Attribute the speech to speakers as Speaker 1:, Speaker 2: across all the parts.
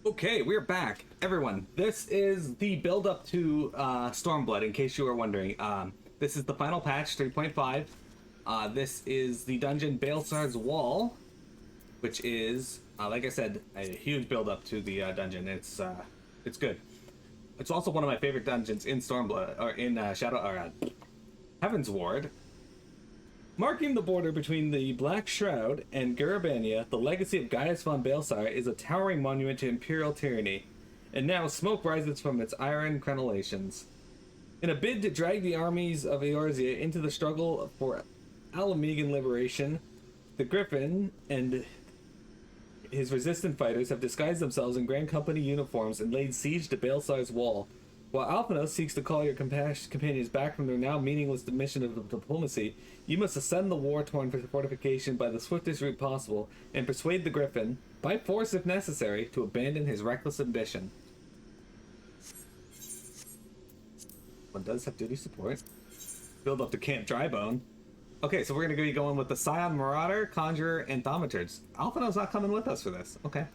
Speaker 1: Okay, we're back, everyone. This is the build up to Stormblood. In case you were wondering, this is the final patch 3.5. This is the dungeon Baelsar's Wall, which is, like I said, a huge build up to the dungeon. It's good. It's also one of my favorite dungeons in Stormblood or in Heaven's Ward. Marking the border between the Black Shroud and Garabania, the legacy of Gaius von Baelsar is a towering monument to imperial tyranny, and now smoke rises from its iron crenellations. In a bid to drag the armies of Eorzea into the struggle for Alamegan liberation, the Griffin and his resistant fighters have disguised themselves in Grand Company uniforms and laid siege to Baelsar's Wall. While Alphanos seeks to call your companions back from their now meaningless mission of diplomacy, you must ascend the war-torn fortification by the swiftest route possible and persuade the Griffin, by force if necessary, to abandon his reckless ambition. One does have duty support. Build up to Camp Drybone. Okay, so we're going to be going with the Scion Marauder, Conjurer, and Thaumaturge. Alphano's not coming with us for this. Okay.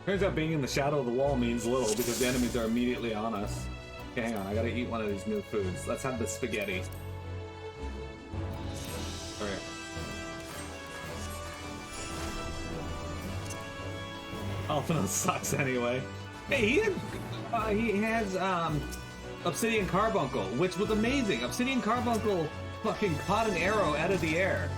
Speaker 1: Turns out being in the shadow of the wall means little because the enemies are immediately on us. Okay, hang on, I gotta eat one of these new foods. Let's have the spaghetti. Alright. Alphino sucks anyway. Hey, he has Obsidian Carbuncle, which was amazing. Obsidian Carbuncle fucking caught an arrow out of the air.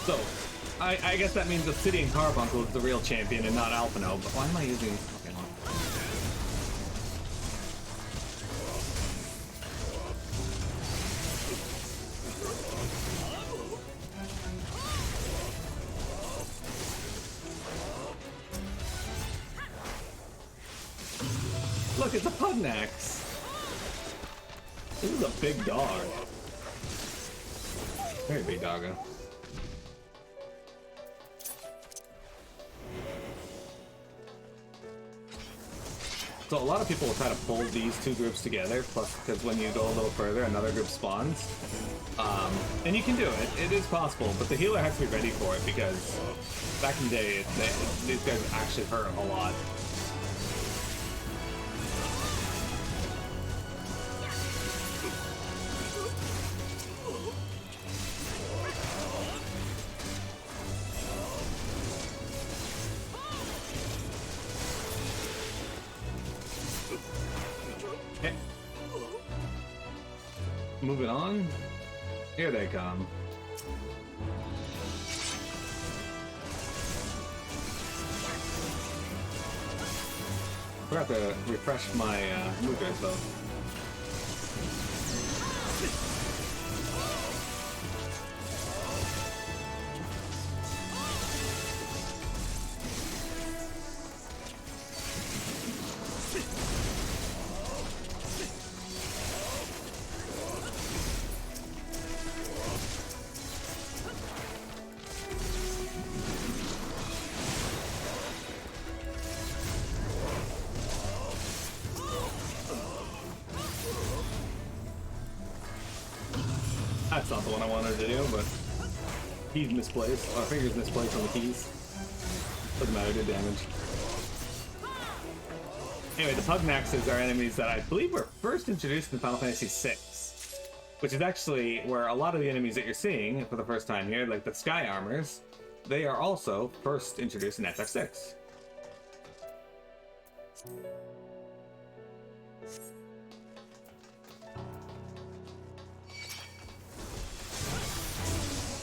Speaker 1: So, I guess that means Obsidian Carbuncle is the real champion and not Alphino, but why am I using... Okay, hold on. Look, it's a Pugnax! This is a big dog. Very big doggo. So a lot of people will try to pull these two groups together, plus because when you go a little further, another group spawns. And you can do it. It is possible, but the healer has to be ready for it because back in the day, these guys actually hurt a lot. Moving on. Here they come. Forgot to refresh my movers though. That's not the one I wanted to do, but he's misplaced. Our finger's misplaced on the keys. Doesn't matter, did damage. Anyway, the Pugnaxes are enemies that I believe were first introduced in Final Fantasy VI, which is actually where a lot of the enemies that you're seeing for the first time here, like the Sky Armors, they are also first introduced in FF6.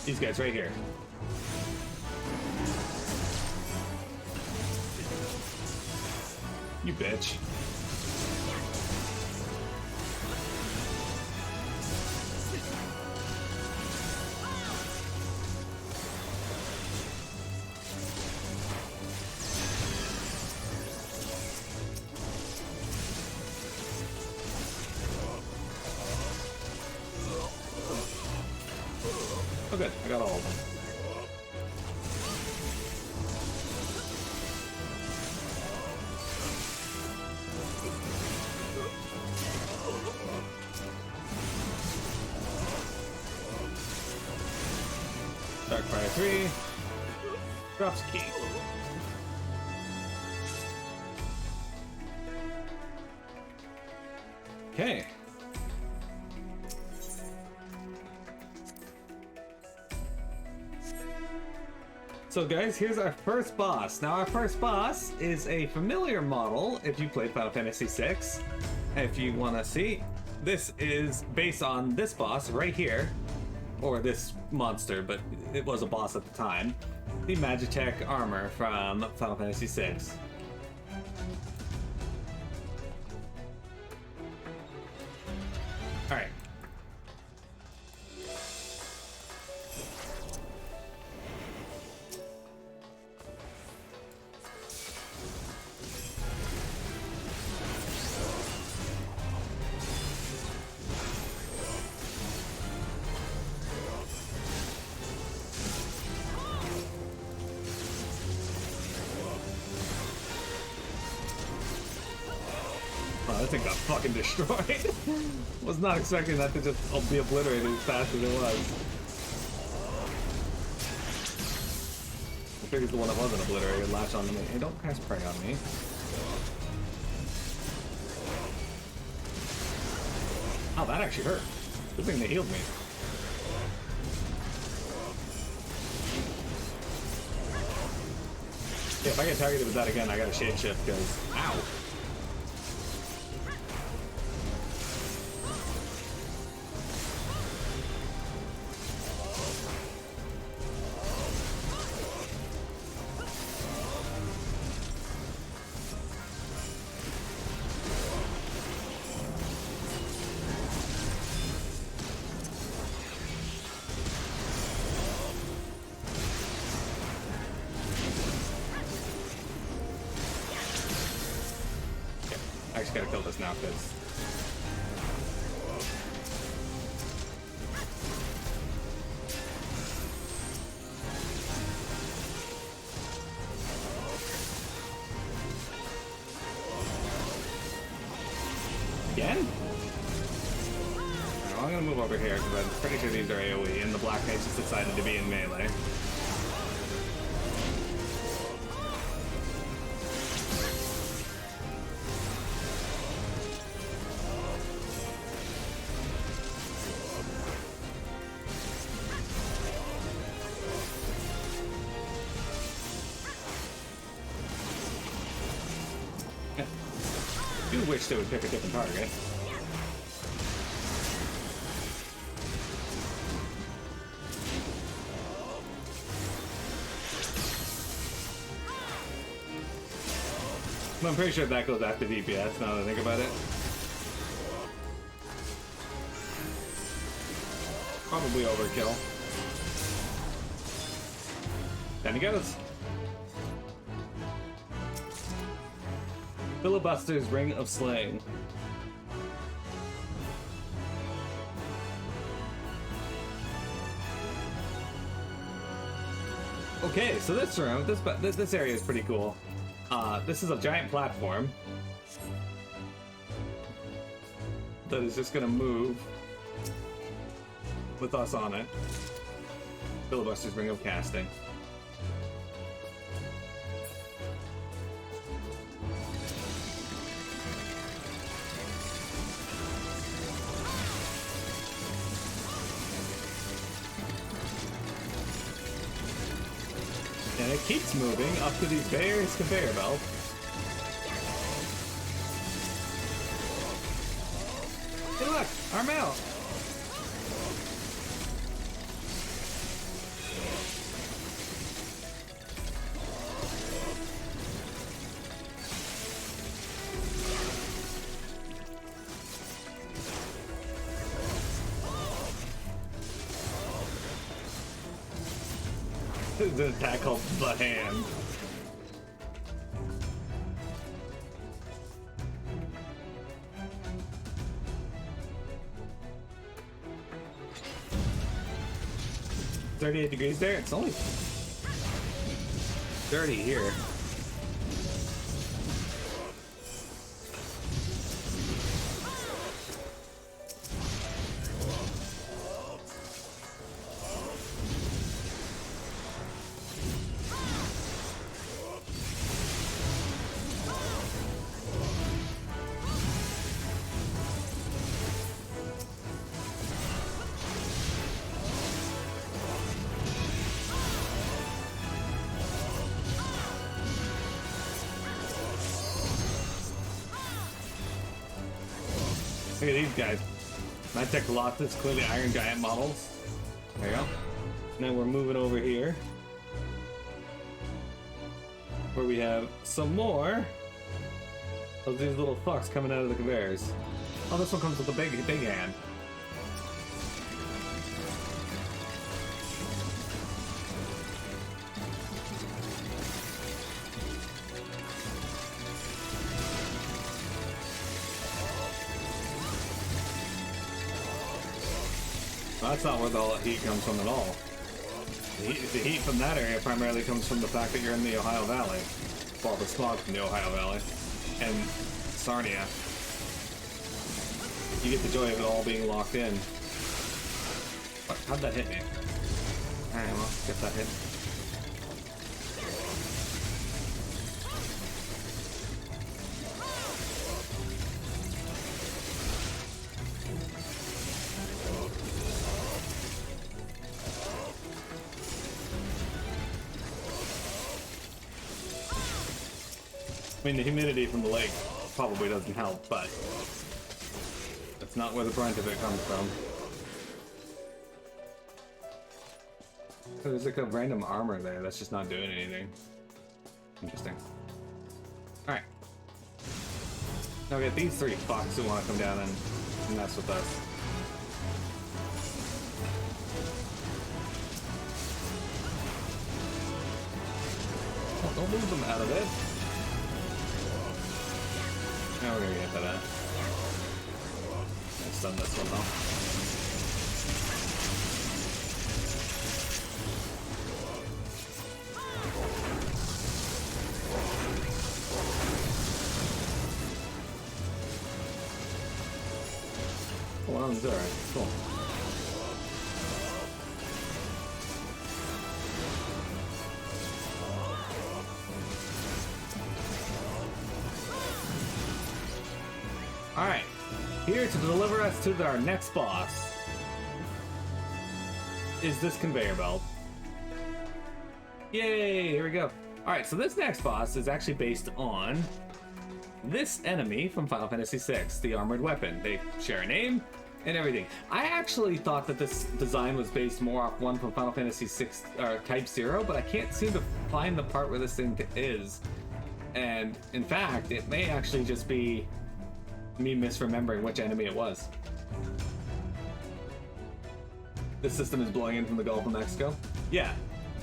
Speaker 1: These guys right here. You bitch. Oh good, I got all of them. Darkfire 3. Drops key. Okay. So guys, here's our first boss. Now our first boss is a familiar model if you played Final Fantasy VI. If you want to see, this is based on this boss right here, or this monster, but it was a boss at the time. The Magitech armor from Final Fantasy VI. Alright. Oh, that thing got fucking destroyed. Was not expecting that to just be obliterated as fast as it was. I figured the one that wasn't obliterated would latch onto me. Hey, don't cast prey on me. Oh, that actually hurt. Good thing they healed me. Yeah, if I get targeted with that again, I gotta shapeshift because ow. I just gotta kill this now, because... Again? Alright, well, I'm gonna move over here, because I'm pretty sure these are AoE, and the Black Knight's just decided to be in melee. I do wish they would pick a different target. I'm pretty sure that goes after DPS now that I think about it. Probably overkill. Then he goes. Filibuster's Ring of Slaying. Okay, so this room, this area is pretty cool. This is a giant platform that is just gonna move with us on it. Filibuster's Ring of Casting. And it keeps moving up to these various conveyor belts. Hey look, our mail. There's an attack called the Hand. $38 there. It's only 30 here. Look at these guys. Magtech Colossus, clearly Iron Giant models. There you go. And then we're moving over here, where we have some more of these little fucks coming out of the conveyors. Oh, this one comes with a big hand. That's not where the heat comes from at all. The heat from that area primarily comes from the fact that you're in the Ohio Valley. Well, the smog from the Ohio Valley. And Sarnia. You get the joy of it all being locked in. What? How'd that hit me? Alright, well, get that hit. I mean, the humidity from the lake probably doesn't help, but that's not where the brunt of it comes from. So there's like a random armor there that's just not doing anything. Interesting. Alright. Now we got these three fucks who want to come down and mess with us. Oh, don't lose them out of it. Now we're gonna get to that. Let's stun this one though. Oh, that was alright. Cool. Alright, here to deliver us to our next boss is this conveyor belt. Yay, here we go. Alright, so this next boss is actually based on this enemy from Final Fantasy VI, the armored weapon. They share a name and everything. I actually thought that this design was based more off one from Final Fantasy VI, Type 0, but I can't seem to find the part where this thing is. And in fact, it may actually just be me misremembering which enemy it was. This system is blowing in from the Gulf of Mexico? Yeah,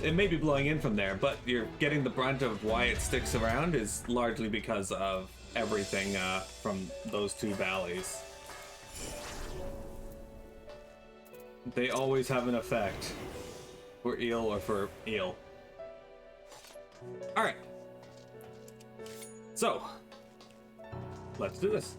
Speaker 1: it may be blowing in from there, but you're getting the brunt of why it sticks around is largely because of everything from those two valleys. They always have an effect for eel or for eel. Alright. So, let's do this.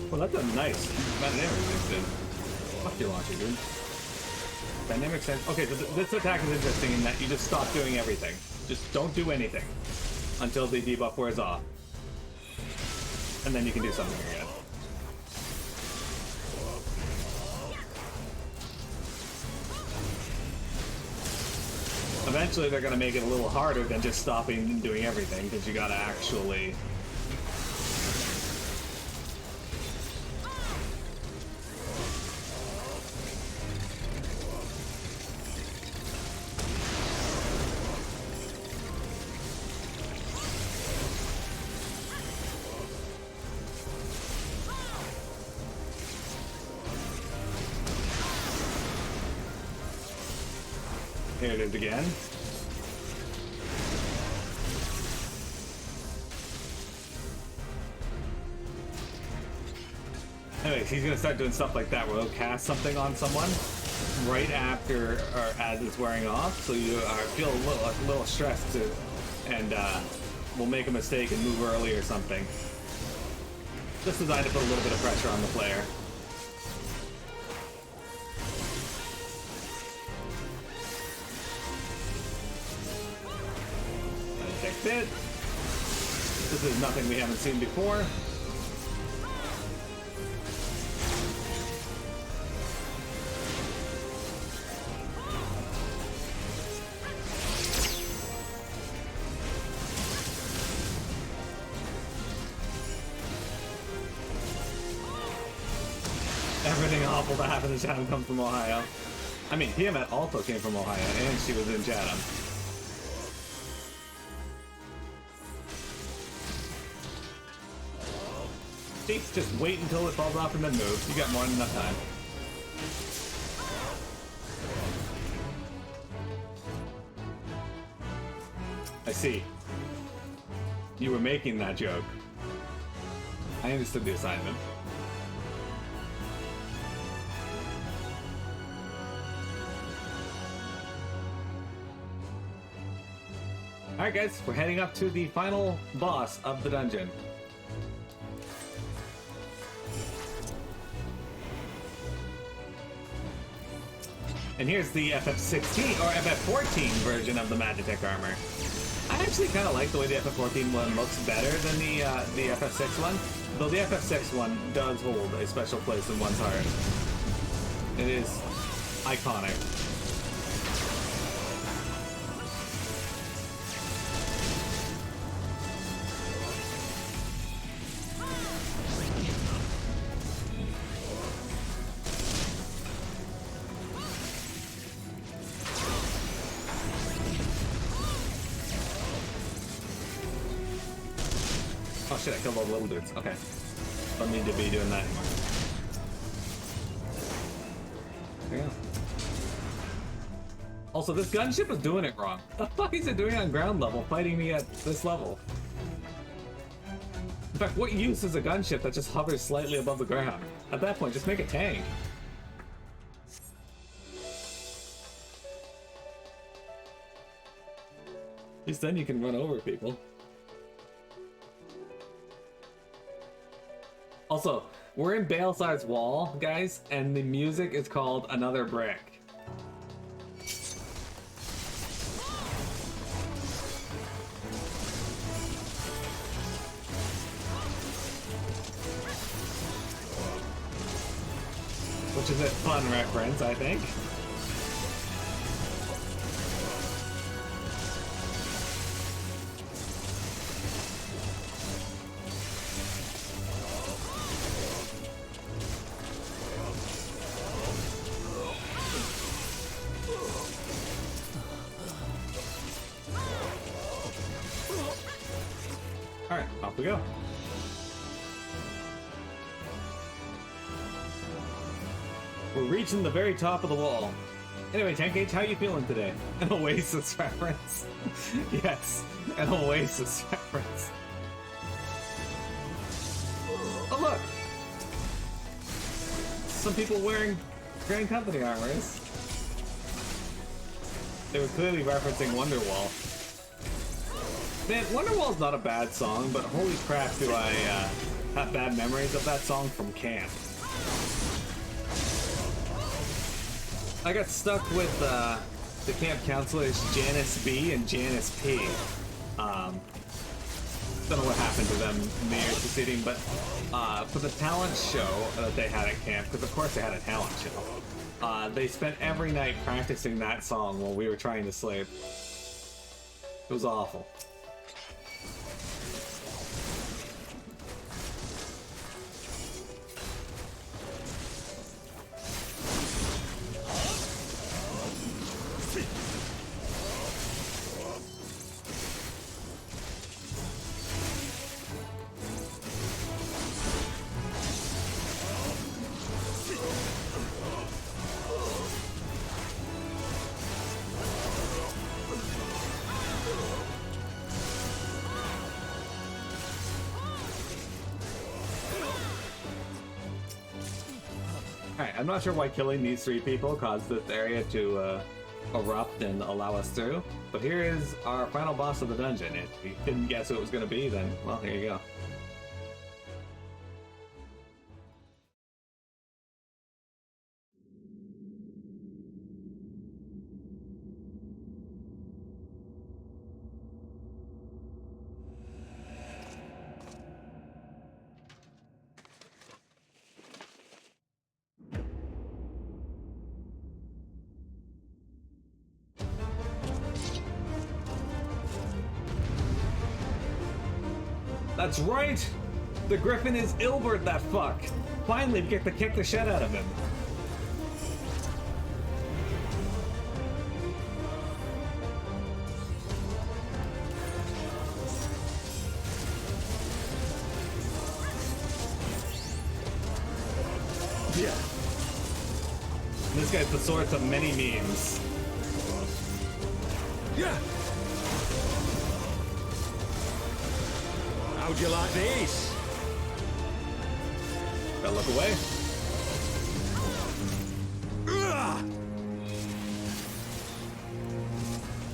Speaker 1: Well, that's a nice dynamic sense, dude. Fuck your launcher, dude. Dynamic sense. Okay, so this attack is interesting in that you just stop doing everything. Just don't do anything until the debuff wears off. And then you can do something again. Eventually they're gonna make it a little harder than just stopping and doing everything, because you gotta actually Here it is again. Anyways, he's gonna start doing stuff like that where he'll cast something on someone right after or as it's wearing off, so you feel a little stressed too, and will make a mistake and move early or something. Just designed to put a little bit of pressure on the player. Fixed it. This is nothing we haven't seen before. Everything awful that happened in Chatham comes from Ohio. I mean, Tiamat also came from Ohio, and she was in Chatham. See, just wait until it falls off and then move. You got more than enough time. I see. You were making that joke. I understood the assignment. Alright guys, we're heading up to the final boss of the dungeon. And here's the FF16 or FF14 version of the Magitech armor. I actually kind of like the way the FF14 one looks better than the FF6 one, though the FF6 one does hold a special place in one's heart. It is iconic. Oh shit, I killed all the little dudes. Okay. Don't need to be doing that anymore. There you go. Also, this gunship is doing it wrong. What the fuck is it doing on ground level, fighting me at this level? In fact, what use is a gunship that just hovers slightly above the ground? At that point, just make a tank. At least then you can run over people. Also, we're in Baelsar's wall, guys, and the music is called Another Brick. Which is a fun reference, I think. Alright, off we go. We're reaching the very top of the wall. Anyway, 10H, how you feeling today? An Oasis reference. Yes, an Oasis reference. Oh look! Some people wearing Grand Company armors. They were clearly referencing Wonderwall. Man, Wonderwall's not a bad song, but holy crap do I have bad memories of that song from camp. I got stuck with the camp counselors Janice B and Janice P. Don't know what happened to them in the years preceding, but for the talent show that they had at camp, because of course they had a talent show, they spent every night practicing that song while we were trying to sleep. It was awful. I'm not sure why killing these 3 people caused this area to erupt and allow us through, but here is our final boss of the dungeon. If you didn't guess who it was going to be, then, well, here you go. That's right! The Griffin is Ilbert, that fuck! Finally, we get to kick the shit out of him. Yeah. This guy's the source of many memes.
Speaker 2: Yeah. How'd you like this?
Speaker 1: Gotta look away.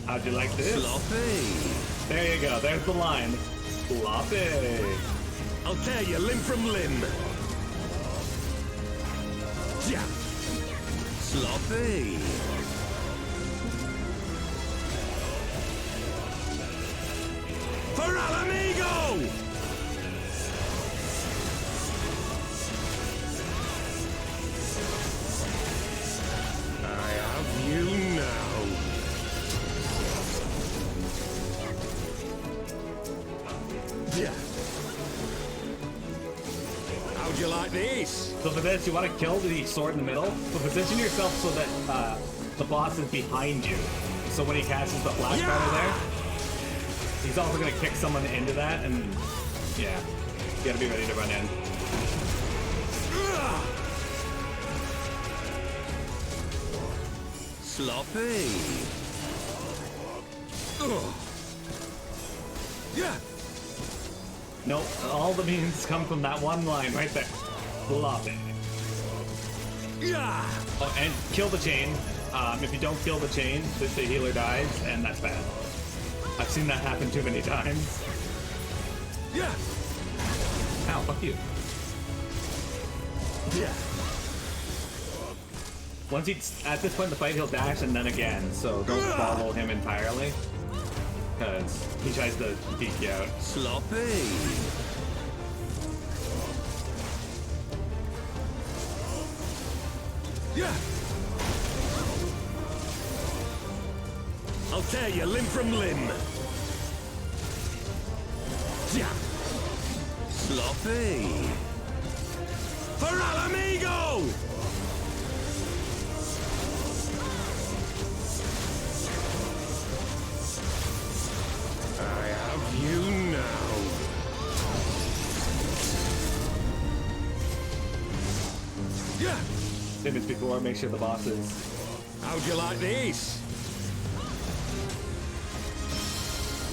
Speaker 1: How'd you like this?
Speaker 2: Sloppy.
Speaker 1: There you go, there's the line. Sloppy.
Speaker 2: I'll tear you limb from limb. Yeah. Sloppy. For Alamigo! I have you now. Yeah. How'd you like this?
Speaker 1: So for this, you want to kill the sword in the middle, but position yourself so that the boss is behind you. So when he casts the flash powder there, he's also going to kick someone into that, and yeah, you gotta be ready to run in.
Speaker 2: Sloppy. Yeah.
Speaker 1: Nope, all the memes come from that one line right there. Sloppy.
Speaker 2: Yeah.
Speaker 1: Oh, and kill the chain. If you don't kill the chain, the healer dies, and that's bad. I've seen that happen too many times.
Speaker 2: Yeah.
Speaker 1: Ow, fuck you.
Speaker 2: Yeah.
Speaker 1: Once he's at this point in the fight, he'll dash and then again, so don't follow him entirely, because he tries to peek you out.
Speaker 2: Sloppy. Yeah. I'll tear you limb from limb. Yeah. Sloppy. For Alamigo! I have you now. Yeah.
Speaker 1: Did this before, make sure the boss is...
Speaker 2: How'd you like this?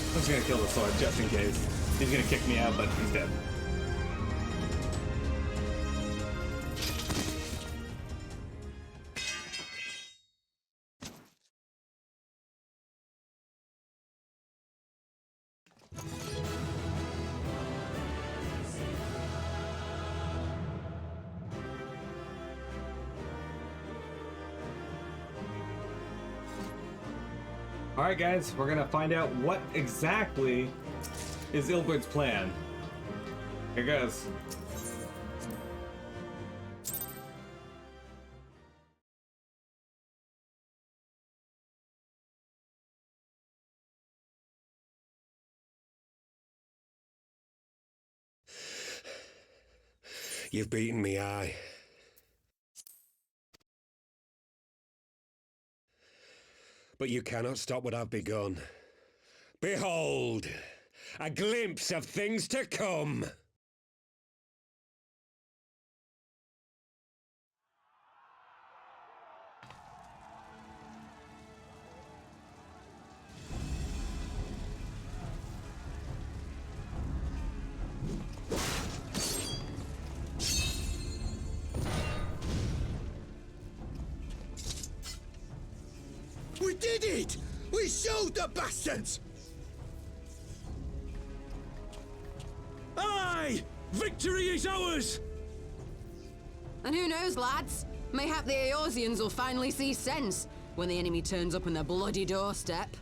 Speaker 1: I'm just gonna kill the sword, just in case. He's gonna kick me out, but he's dead. Alright guys, we're gonna find out what exactly is Ilbert's plan. Here goes.
Speaker 2: You've beaten me, aye. But you cannot stop what I've begun. Behold, a glimpse of things to come.
Speaker 3: Shoot the bastards!
Speaker 4: Aye! Victory is ours!
Speaker 5: And who knows, lads? Mayhap the Eorzeans will finally see sense when the enemy turns up on their bloody doorstep.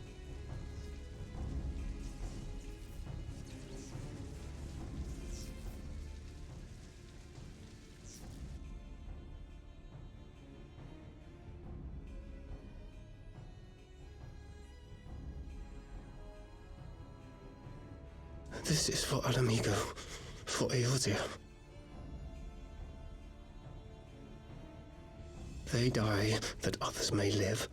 Speaker 3: This is for Alamigo, for Eorzea. They die that others may live.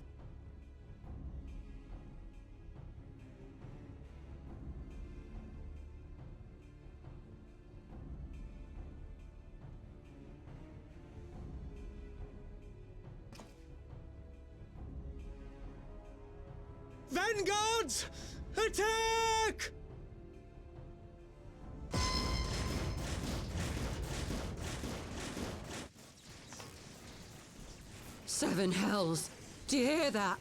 Speaker 4: Vanguards! Attack!
Speaker 5: Seven hells! Do you hear that?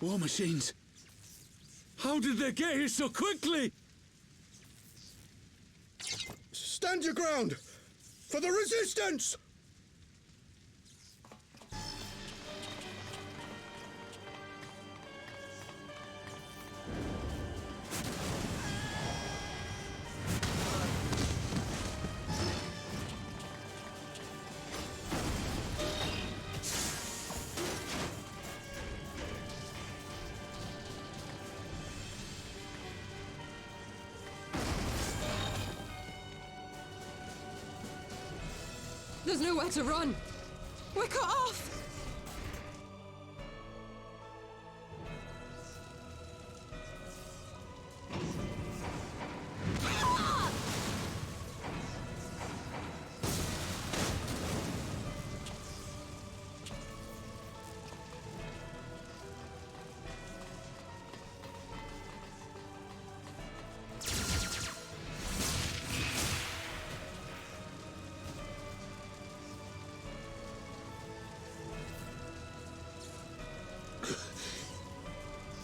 Speaker 4: War machines! How did they get here so quickly?
Speaker 3: Stand your ground! For the resistance!
Speaker 5: There's nowhere to run! We're cut off!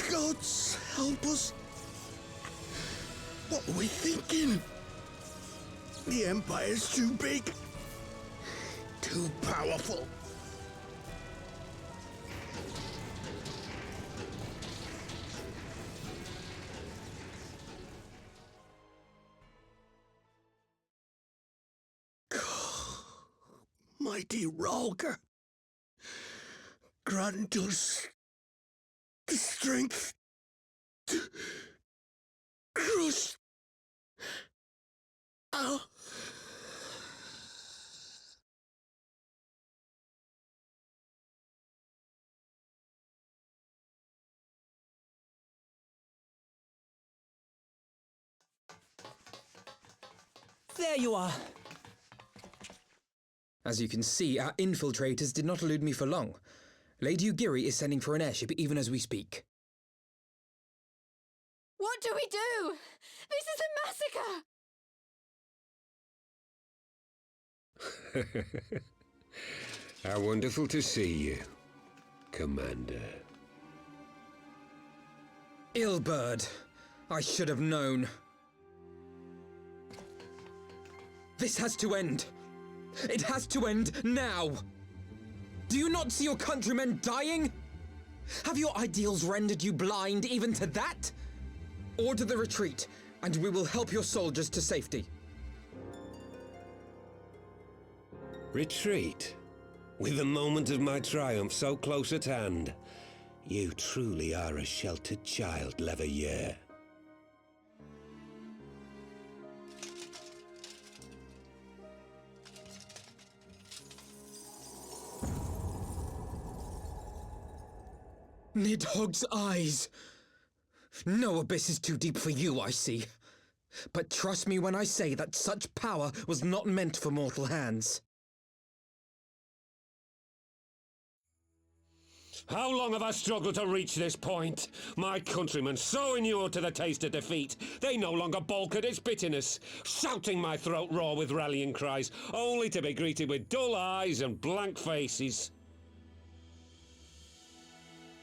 Speaker 3: Gods help us! What are we thinking? The Empire's too big. Too powerful. Mighty Rolger, grant us the strength to crush our...
Speaker 6: There you are. As you can see, our infiltrators did not elude me for long. Lady Ugiri is sending for an airship even as we speak.
Speaker 5: What do we do? This is a massacre!
Speaker 2: How wonderful to see you, Commander.
Speaker 6: Ilbird, I should have known. This has to end. It has to end now. Do you not see your countrymen dying? Have your ideals rendered you blind even to that? Order the retreat, and we will help your soldiers to safety.
Speaker 2: Retreat? With the moment of my triumph so close at hand? You truly are a sheltered child, Leverrier.
Speaker 6: Nidhogg's eyes. No abyss is too deep for you, I see. But trust me when I say that such power was not meant for mortal hands.
Speaker 2: How long have I struggled to reach this point? My countrymen, so inured to the taste of defeat, they no longer balk at its bitterness, shouting my throat raw with rallying cries, only to be greeted with dull eyes and blank faces.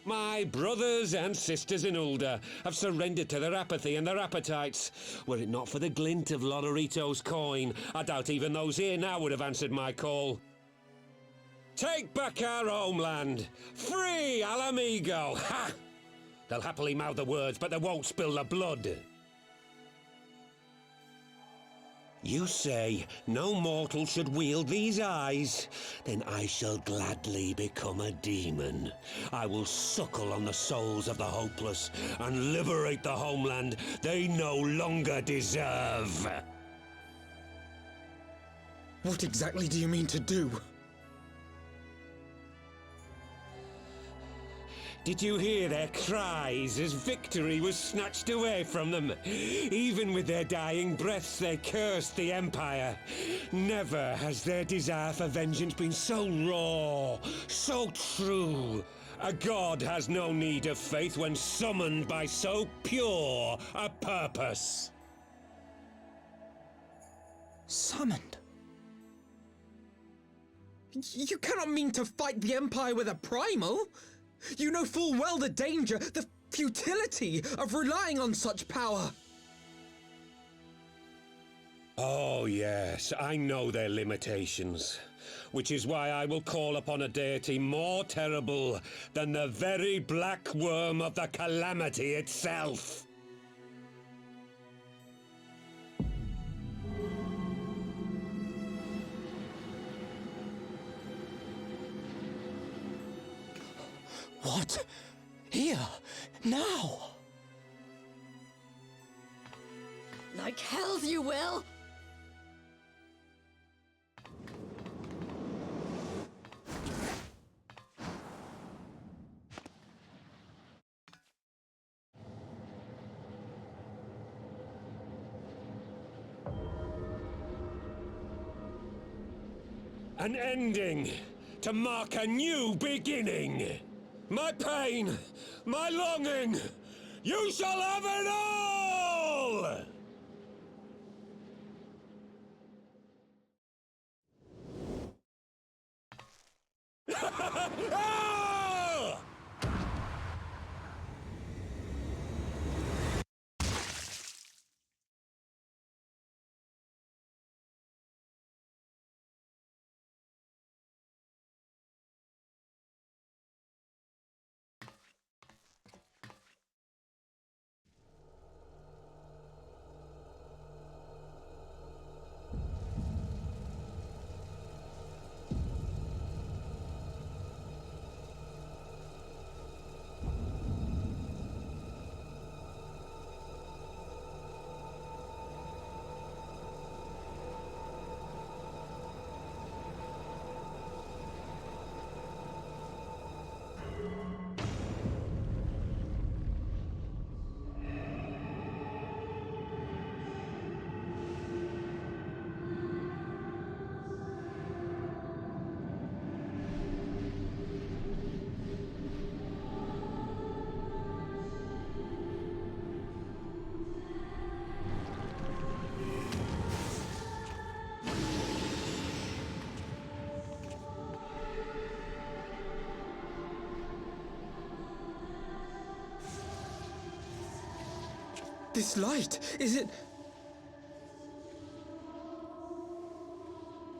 Speaker 2: My brothers and sisters in Ulda have surrendered to their apathy and their appetites. Were it not for the glint of Lodorito's coin, I doubt even those here now would have answered my call. Take back our homeland! Free Al Amigo! Ha! They'll happily mouth the words, but they won't spill the blood. You say no mortal should wield these eyes? Then I shall gladly become a demon. I will suckle on the souls of the hopeless and liberate the homeland they no longer deserve.
Speaker 6: What exactly do you mean to do?
Speaker 2: Did you hear their cries as victory was snatched away from them? Even with their dying breaths, they cursed the Empire. Never has their desire for vengeance been so raw, so true. A god has no need of faith when summoned by so pure a purpose.
Speaker 6: Summoned? You cannot mean to fight the Empire with a primal! You know full well the danger, the futility of relying on such power.
Speaker 2: Oh yes, I know their limitations. Which is why I will call upon a deity more terrible than the very black worm of the calamity itself.
Speaker 6: What? Here? Now?
Speaker 5: Like hells you will!
Speaker 2: An ending to mark a new beginning. My pain, my longing, you shall have it all! Ah!
Speaker 6: This light, is it...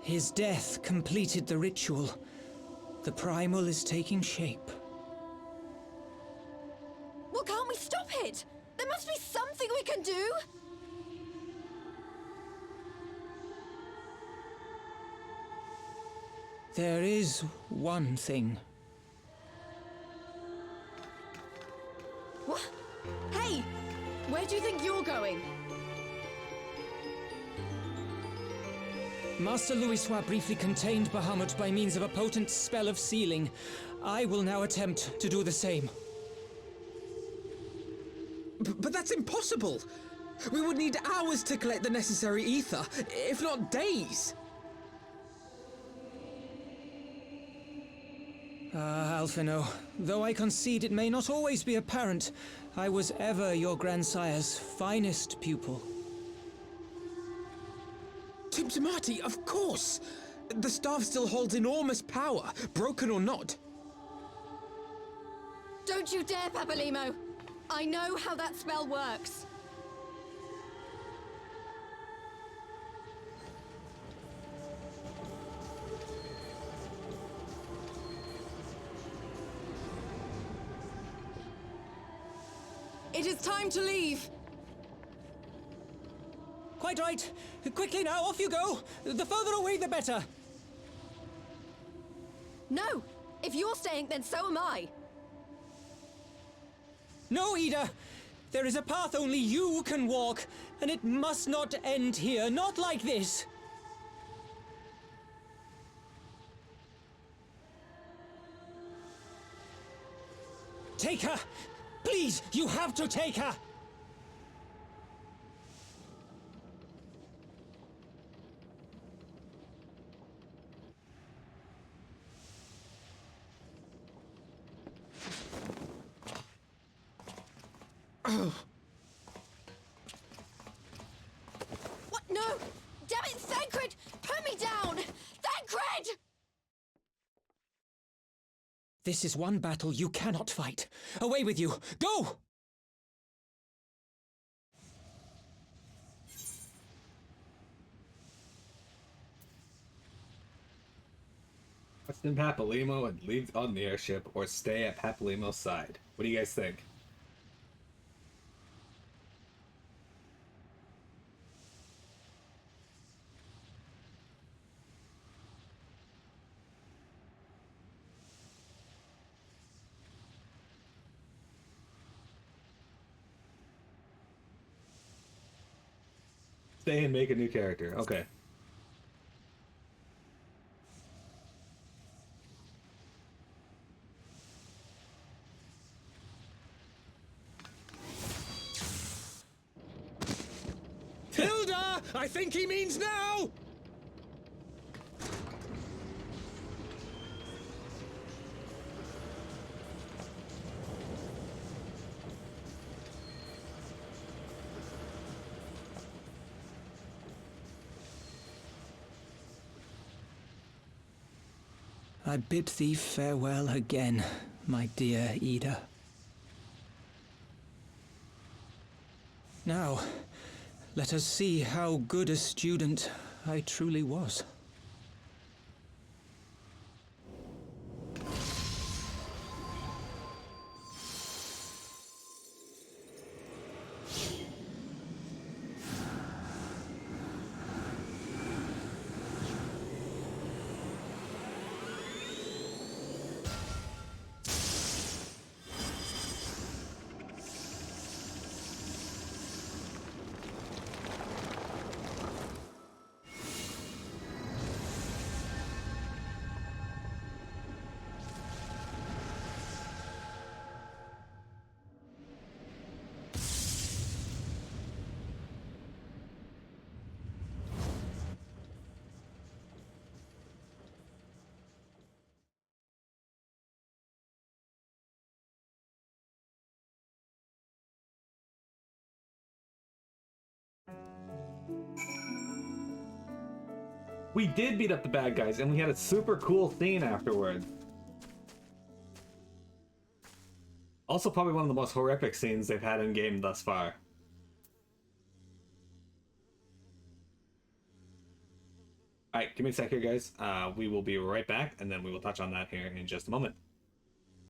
Speaker 7: His death completed the ritual. The primal is taking shape.
Speaker 5: Well, can't we stop it? There must be something we can do!
Speaker 7: There is one thing.
Speaker 5: What? Hey! Where do you think you're going?
Speaker 7: Master Louisoix briefly contained Bahamut by means of a potent spell of sealing. I will now attempt to do the same.
Speaker 6: But that's impossible! We would need hours to collect the necessary ether, if not days!
Speaker 7: Alphino, though I concede it may not always be apparent, I was ever your grandsire's finest pupil.
Speaker 6: Tiptimati, of course! The staff still holds enormous power, broken or not.
Speaker 5: Don't you dare, Papalimo! I know how that spell works. It is time to leave!
Speaker 7: Quite right. Quickly now, off you go! The further away, the better!
Speaker 5: No! If you're staying, then so am I!
Speaker 7: No, Ida! There is a path only you can walk, and it must not end here, not like this! Take her! Please, you have to take her!
Speaker 5: What? No! Damn it, Thancred! Put me down! Thancred!
Speaker 7: This is one battle you cannot fight. Away with you! Go!
Speaker 1: Question Papalimo and leave on the airship, or stay at Papalimo's side. What do you guys think? Stay and make a new character. Okay.
Speaker 4: Hilda! I think he means now!
Speaker 7: I bid thee farewell again, my dear Ida. Now, let us see how good a student I truly was.
Speaker 1: We did beat up the bad guys, and we had a super cool scene afterward. Also, probably one of the most horrific scenes they've had in game thus far. Alright, give me a sec here, guys. We will be right back, and then we will touch on that here in just a moment.